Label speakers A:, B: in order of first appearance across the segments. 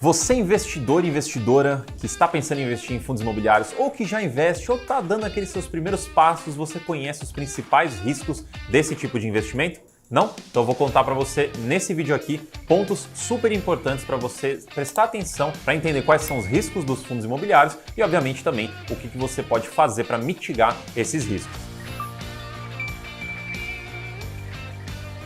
A: Você investidor e investidora que está pensando em investir em fundos imobiliários ou que já investe ou está dando aqueles seus primeiros passos, você conhece os principais riscos desse tipo de investimento? Não? Então eu vou contar para você nesse vídeo aqui pontos super importantes para você prestar atenção para entender quais são os riscos dos fundos imobiliários e obviamente também o que você pode fazer para mitigar esses riscos.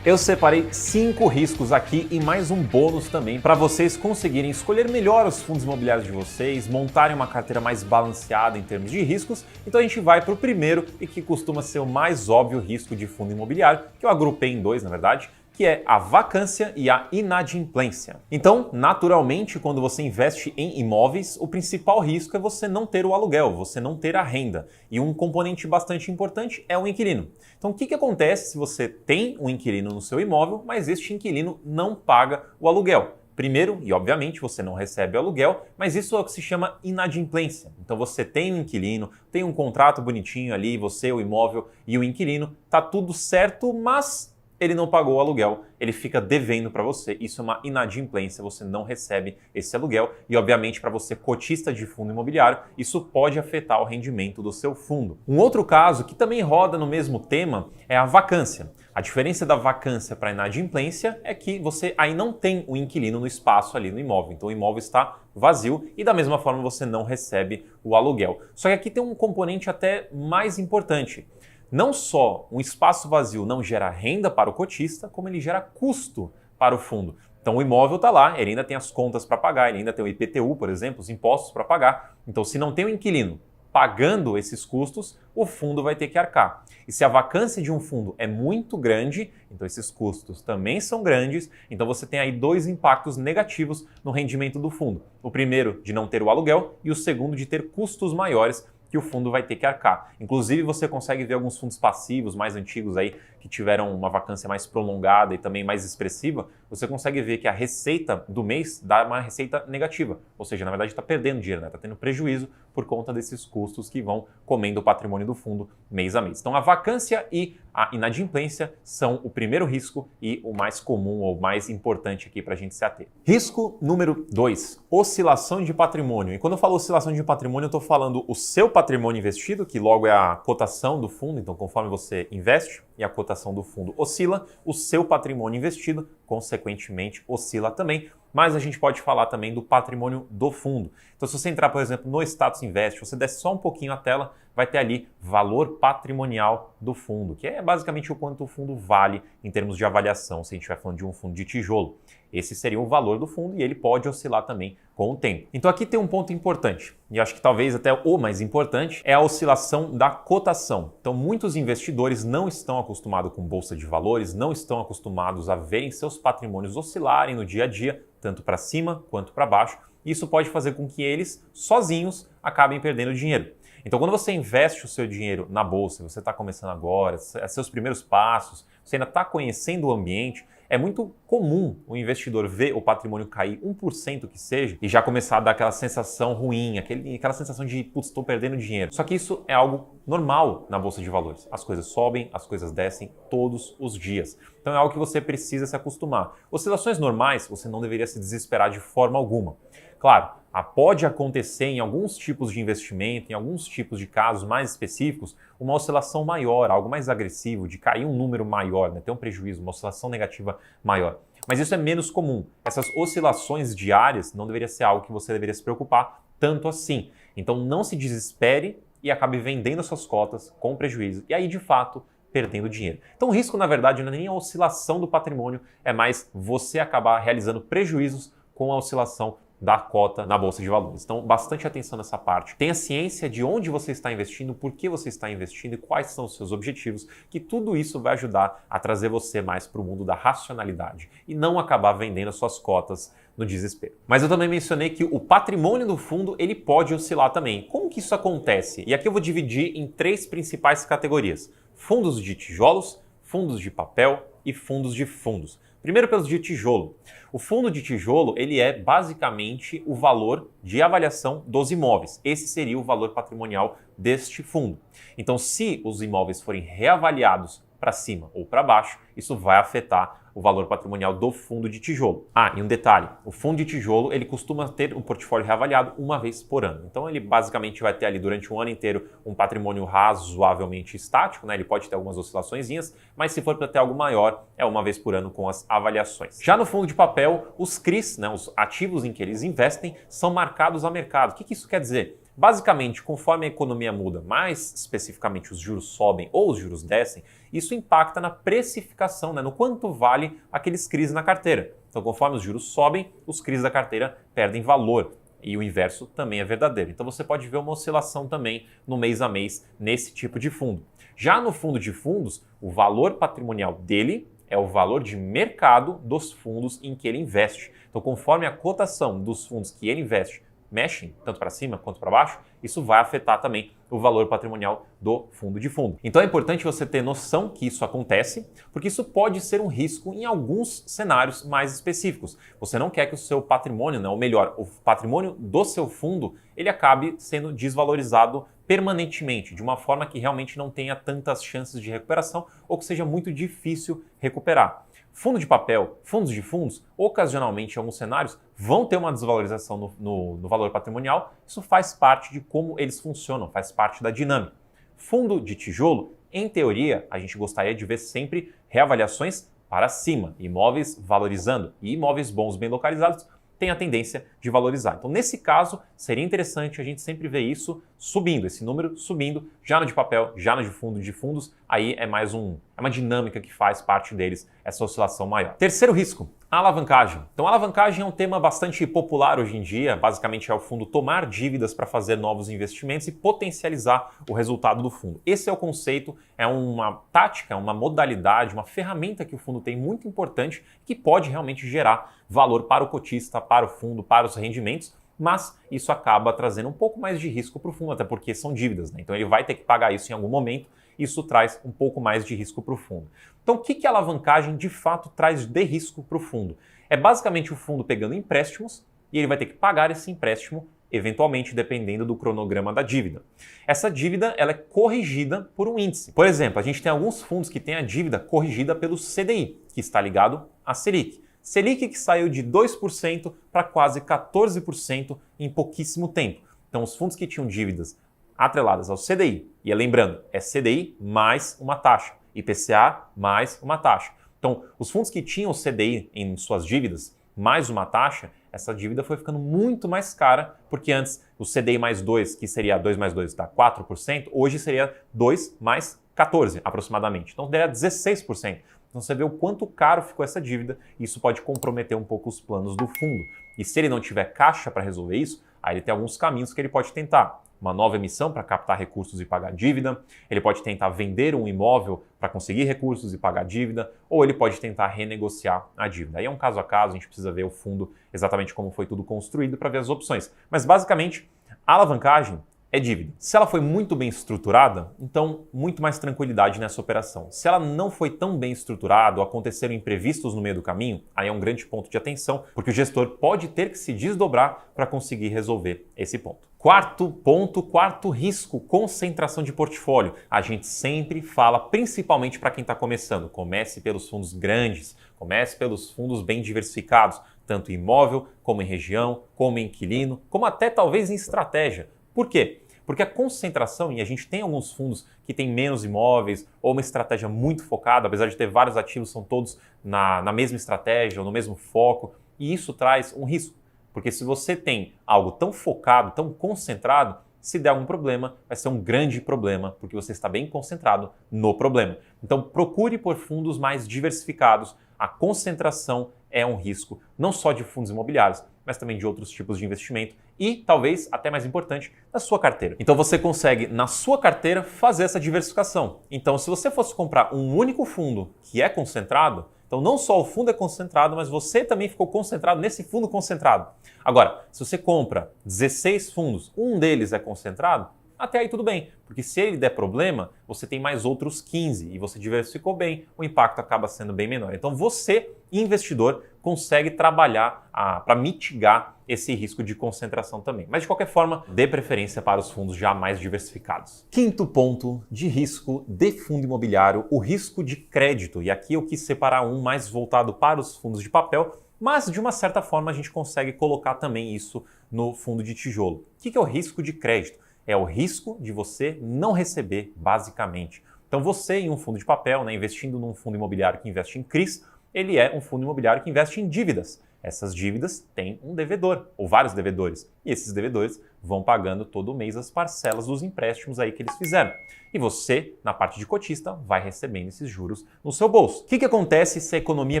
A: Eu separei 5 riscos aqui e mais um bônus também para vocês conseguirem escolher melhor os fundos imobiliários de vocês, montarem uma carteira mais balanceada em termos de riscos. Então a gente vai para o primeiro e que costuma ser o mais óbvio risco de fundo imobiliário, que eu agrupei em dois, na verdade, que é a vacância e a inadimplência. Então, naturalmente, quando você investe em imóveis, o principal risco é você não ter o aluguel, você não ter a renda. E um componente bastante importante é o inquilino. Então, o que acontece se você tem um inquilino no seu imóvel, mas este inquilino não paga o aluguel? Primeiro, e obviamente você não recebe o aluguel, mas isso é o que se chama inadimplência. Então você tem um inquilino, tem um contrato bonitinho ali, você, o imóvel e o inquilino, tá tudo certo, mas ele não pagou o aluguel, ele fica devendo para você. Isso é uma inadimplência, você não recebe esse aluguel e, obviamente, para você cotista de fundo imobiliário, isso pode afetar o rendimento do seu fundo. Um outro caso que também roda no mesmo tema é a vacância. A diferença da vacância para a inadimplência é que você aí não tem o inquilino no espaço ali no imóvel. Então o imóvel está vazio e da mesma forma você não recebe o aluguel. Só que aqui tem um componente até mais importante. Não só um espaço vazio não gera renda para o cotista, como ele gera custo para o fundo. Então o imóvel está lá, ele ainda tem as contas para pagar, ele ainda tem o IPTU, por exemplo, os impostos para pagar. Então se não tem o inquilino pagando esses custos, o fundo vai ter que arcar. E se a vacância de um fundo é muito grande, então esses custos também são grandes, então você tem aí dois impactos negativos no rendimento do fundo. O primeiro de não ter o aluguel e o segundo de ter custos maiores que o fundo vai ter que arcar. Inclusive, você consegue ver alguns fundos passivos mais antigos aí que tiveram uma vacância mais prolongada e também mais expressiva, você consegue ver que a receita do mês dá uma receita negativa. Ou seja, na verdade está perdendo dinheiro, está tendo prejuízo por conta desses custos que vão comendo o patrimônio do fundo mês a mês. Então a vacância e a inadimplência são o primeiro risco e o mais comum ou mais importante aqui para a gente se ater. Risco número 2, oscilação de patrimônio. E quando eu falo oscilação de patrimônio, eu estou falando o seu patrimônio investido, que logo é a cotação do fundo, então conforme você investe e a cotação do fundo oscila, o seu patrimônio investido, consequentemente, oscila também. Mas a gente pode falar também do patrimônio do fundo. Então, se você entrar, por exemplo, no Status Invest, você desce só um pouquinho a tela, vai ter ali valor patrimonial do fundo, que é basicamente o quanto o fundo vale em termos de avaliação, se a gente estiver falando de um fundo de tijolo. Esse seria o valor do fundo e ele pode oscilar também com o tempo. Então aqui tem um ponto importante, e acho que talvez até o mais importante, é a oscilação da cotação. Então muitos investidores não estão acostumados com bolsa de valores, não estão acostumados a verem seus patrimônios oscilarem no dia a dia, tanto para cima quanto para baixo. Isso pode fazer com que eles, sozinhos, acabem perdendo dinheiro. Então, quando você investe o seu dinheiro na bolsa, você está começando agora, seus primeiros passos, você ainda está conhecendo o ambiente, é muito comum o investidor ver o patrimônio cair 1% que seja e já começar a dar aquela sensação ruim, aquela sensação de, putz, estou perdendo dinheiro. Só que isso é algo normal na Bolsa de Valores. As coisas sobem, as coisas descem todos os dias. Então é algo que você precisa se acostumar. Oscilações normais, você não deveria se desesperar de forma alguma. Claro, pode acontecer em alguns tipos de investimento, em alguns tipos de casos mais específicos, uma oscilação maior, algo mais agressivo, de cair um número maior, ter um prejuízo, uma oscilação negativa maior. Mas isso é menos comum. Essas oscilações diárias não deveria ser algo que você deveria se preocupar tanto assim. Então não se desespere e acabe vendendo suas cotas com prejuízo. E aí, de fato, perdendo dinheiro. Então o risco, na verdade, não é nem a oscilação do patrimônio, é mais você acabar realizando prejuízos com a oscilação da cota na Bolsa de Valores. Então, bastante atenção nessa parte. Tenha ciência de onde você está investindo, por que você está investindo e quais são os seus objetivos, que tudo isso vai ajudar a trazer você mais para o mundo da racionalidade e não acabar vendendo as suas cotas no desespero. Mas eu também mencionei que o patrimônio do fundo ele pode oscilar também. Como que isso acontece? E aqui eu vou dividir em 3 principais categorias: fundos de tijolos, fundos de papel e fundos de fundos. Primeiro pelos de tijolo. O fundo de tijolo ele é basicamente o valor de avaliação dos imóveis. Esse seria o valor patrimonial deste fundo. Então, se os imóveis forem reavaliados para cima ou para baixo, isso vai afetar o valor patrimonial do fundo de tijolo. Ah, e um detalhe, o fundo de tijolo ele costuma ter um portfólio reavaliado uma vez por ano. Então ele basicamente vai ter ali durante um ano inteiro um patrimônio razoavelmente estático, né? Ele pode ter algumas oscilaçõezinhas, mas se for para ter algo maior, é uma vez por ano com as avaliações. Já no fundo de papel, os CRIs, né, os ativos em que eles investem, são marcados a mercado. O que isso quer dizer? Basicamente, conforme a economia muda, mais especificamente os juros sobem ou os juros descem, isso impacta na precificação, né, no quanto vale aqueles CRIs na carteira. Então, conforme os juros sobem, os CRIs da carteira perdem valor. E o inverso também é verdadeiro. Então, você pode ver uma oscilação também no mês a mês nesse tipo de fundo. Já no fundo de fundos, o valor patrimonial dele é o valor de mercado dos fundos em que ele investe. Então, conforme a cotação dos fundos que ele investe mexem, tanto para cima quanto para baixo, isso vai afetar também o valor patrimonial do fundo de fundo. Então é importante você ter noção que isso acontece, porque isso pode ser um risco em alguns cenários mais específicos. Você não quer que o seu patrimônio, né, ou melhor, o patrimônio do seu fundo, ele acabe sendo desvalorizado permanentemente, de uma forma que realmente não tenha tantas chances de recuperação ou que seja muito difícil recuperar. Fundo de papel, fundos de fundos, ocasionalmente em alguns cenários, vão ter uma desvalorização no valor patrimonial. Isso faz parte de como eles funcionam, faz parte da dinâmica. Fundo de tijolo, em teoria, a gente gostaria de ver sempre reavaliações para cima, imóveis valorizando e imóveis bons, bem localizados, tem a tendência de valorizar. Então, nesse caso, seria interessante a gente sempre ver isso subindo, esse número subindo, já no de papel, já no de fundos, aí é mais uma dinâmica que faz parte deles, essa oscilação maior. Terceiro risco, a alavancagem. Então, a alavancagem é um tema bastante popular hoje em dia, basicamente é o fundo tomar dívidas para fazer novos investimentos e potencializar o resultado do fundo. Esse é o conceito, é uma tática, uma modalidade, uma ferramenta que o fundo tem muito importante que pode realmente gerar valor para o cotista, para o fundo, para os rendimentos, mas isso acaba trazendo um pouco mais de risco para o fundo, até porque são dívidas, né? Então ele vai ter que pagar isso em algum momento, isso traz um pouco mais de risco para o fundo. Então o que a alavancagem de fato traz de risco para o fundo? É basicamente o fundo pegando empréstimos e ele vai ter que pagar esse empréstimo eventualmente dependendo do cronograma da dívida. Essa dívida ela é corrigida por um índice. Por exemplo, a gente tem alguns fundos que têm a dívida corrigida pelo CDI, que está ligado à Selic. Selic que saiu de 2% para quase 14% em pouquíssimo tempo. Então, os fundos que tinham dívidas atreladas ao CDI, e lembrando, é CDI mais uma taxa, IPCA mais uma taxa. Então, os fundos que tinham CDI em suas dívidas, mais uma taxa, essa dívida foi ficando muito mais cara, porque antes o CDI mais 2, que seria 2 mais 2, dá 4%, hoje seria 2 mais 14 aproximadamente. Então, daria 16%. Então você vê o quanto caro ficou essa dívida e isso pode comprometer um pouco os planos do fundo. E se ele não tiver caixa para resolver isso, aí ele tem alguns caminhos que ele pode tentar. Uma nova emissão para captar recursos e pagar dívida, ele pode tentar vender um imóvel para conseguir recursos e pagar dívida, ou ele pode tentar renegociar a dívida. Aí é um caso a caso, a gente precisa ver o fundo exatamente como foi tudo construído para ver as opções. Mas basicamente, a alavancagem é dívida. Se ela foi muito bem estruturada, então muito mais tranquilidade nessa operação. Se ela não foi tão bem estruturada ou aconteceram imprevistos no meio do caminho, aí é um grande ponto de atenção, porque o gestor pode ter que se desdobrar para conseguir resolver esse ponto. Quarto ponto, quarto risco, concentração de portfólio. A gente sempre fala, principalmente para quem está começando, comece pelos fundos grandes, comece pelos fundos bem diversificados, tanto em imóvel, como em região, como em inquilino, como até talvez em estratégia. Por quê? Porque a concentração, e a gente tem alguns fundos que têm menos imóveis ou uma estratégia muito focada, apesar de ter vários ativos, são todos na mesma estratégia ou no mesmo foco, e isso traz um risco. Porque se você tem algo tão focado, tão concentrado, se der algum problema, vai ser um grande problema, porque você está bem concentrado no problema. Então procure por fundos mais diversificados. A concentração é um risco, não só de fundos imobiliários, mas também de outros tipos de investimento e, talvez, até mais importante, da sua carteira. Então você consegue, na sua carteira, fazer essa diversificação. Então, se você fosse comprar um único fundo que é concentrado, então não só o fundo é concentrado, mas você também ficou concentrado nesse fundo concentrado. Agora, se você compra 16 fundos, um deles é concentrado, até aí tudo bem, porque se ele der problema, você tem mais outros 15 e você diversificou bem, o impacto acaba sendo bem menor. Então você, investidor, consegue trabalhar para mitigar esse risco de concentração também. Mas de qualquer forma, dê preferência para os fundos já mais diversificados. Quinto ponto de risco de fundo imobiliário, o risco de crédito. E aqui eu quis separar um mais voltado para os fundos de papel, mas de uma certa forma a gente consegue colocar também isso no fundo de tijolo. O que é o risco de crédito? É o risco de você não receber, basicamente. Então você em um fundo de papel, investindo num fundo imobiliário que investe em CRIs, ele é um fundo imobiliário que investe em dívidas. Essas dívidas têm um devedor, ou vários devedores. E esses devedores vão pagando todo mês as parcelas dos empréstimos aí que eles fizeram. E você, na parte de cotista, vai recebendo esses juros no seu bolso. O que acontece se a economia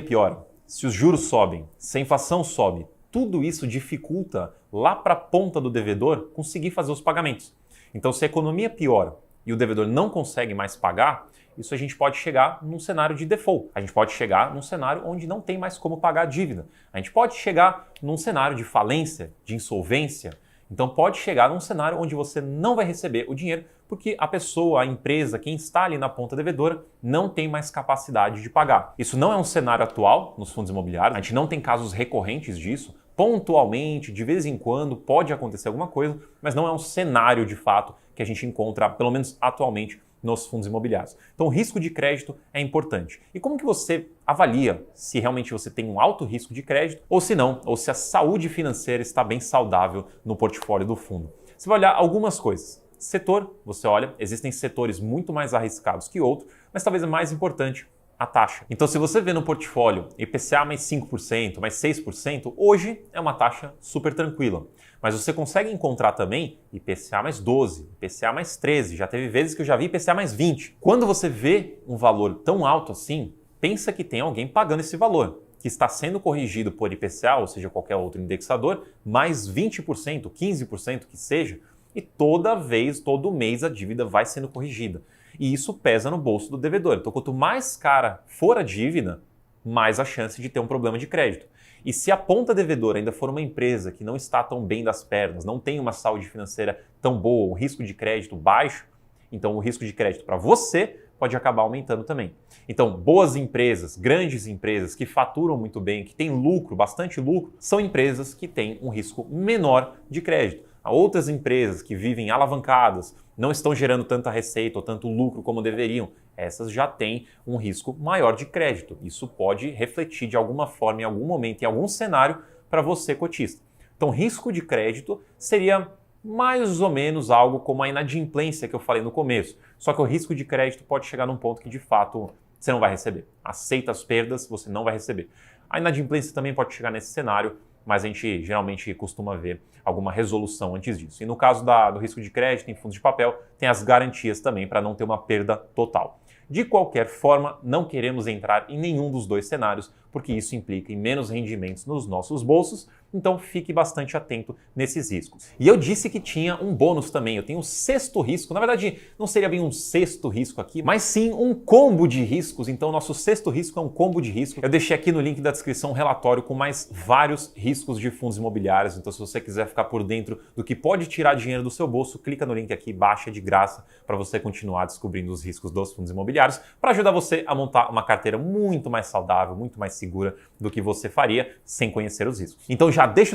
A: piora? Se os juros sobem, se a inflação sobe, tudo isso dificulta lá para a ponta do devedor conseguir fazer os pagamentos. Então, se a economia piora e o devedor não consegue mais pagar, isso a gente pode chegar num cenário de default. A gente pode chegar num cenário onde não tem mais como pagar a dívida. A gente pode chegar num cenário de falência, de insolvência. Então pode chegar num cenário onde você não vai receber o dinheiro porque a pessoa, a empresa, quem está ali na ponta devedora não tem mais capacidade de pagar. Isso não é um cenário atual nos fundos imobiliários. A gente não tem casos recorrentes disso. Pontualmente, de vez em quando, pode acontecer alguma coisa, mas não é um cenário de fato que a gente encontra, pelo menos atualmente, nos fundos imobiliários. Então o risco de crédito é importante. E como que você avalia se realmente você tem um alto risco de crédito ou se não, ou se a saúde financeira está bem saudável no portfólio do fundo? Você vai olhar algumas coisas. Setor, você olha, existem setores muito mais arriscados que outros, mas talvez é mais importante a taxa. Então se você vê no portfólio IPCA mais 5%, mais 6%, hoje é uma taxa super tranquila. Mas você consegue encontrar também IPCA mais 12, IPCA mais 13, já teve vezes que eu já vi IPCA mais 20. Quando você vê um valor tão alto assim, pensa que tem alguém pagando esse valor, que está sendo corrigido por IPCA, ou seja, qualquer outro indexador, mais 20%, 15% que seja, e toda vez, todo mês a dívida vai sendo corrigida. E isso pesa no bolso do devedor. Então, quanto mais cara for a dívida, mais a chance de ter um problema de crédito. E se a ponta devedora ainda for uma empresa que não está tão bem das pernas, não tem uma saúde financeira tão boa, um risco de crédito baixo, então o risco de crédito para você pode acabar aumentando também. Então, boas empresas, grandes empresas que faturam muito bem, que têm lucro, bastante lucro, são empresas que têm um risco menor de crédito. Há outras empresas que vivem alavancadas, não estão gerando tanta receita ou tanto lucro como deveriam, essas já têm um risco maior de crédito. Isso pode refletir de alguma forma, em algum momento, em algum cenário para você cotista. Então, risco de crédito seria mais ou menos algo como a inadimplência que eu falei no começo. Só que o risco de crédito pode chegar num ponto que de fato você não vai receber. Aceita as perdas, você não vai receber. A inadimplência também pode chegar nesse cenário, mas a gente geralmente costuma ver alguma resolução antes disso. E no caso do risco de crédito em fundos de papel, tem as garantias também para não ter uma perda total. De qualquer forma, não queremos entrar em nenhum dos dois cenários, porque isso implica em menos rendimentos nos nossos bolsos, então fique bastante atento nesses riscos. E eu disse que tinha um bônus também, eu tenho um sexto risco, na verdade não seria bem um sexto risco aqui, mas sim um combo de riscos, então nosso sexto risco é um combo de risco. Eu deixei aqui no link da descrição um relatório com mais vários riscos de fundos imobiliários, então se você quiser ficar por dentro do que pode tirar dinheiro do seu bolso, clica no link aqui, baixa de graça para você continuar descobrindo os riscos dos fundos imobiliários, para ajudar você a montar uma carteira muito mais saudável, muito mais segura do que você faria sem conhecer os riscos. Então já deixa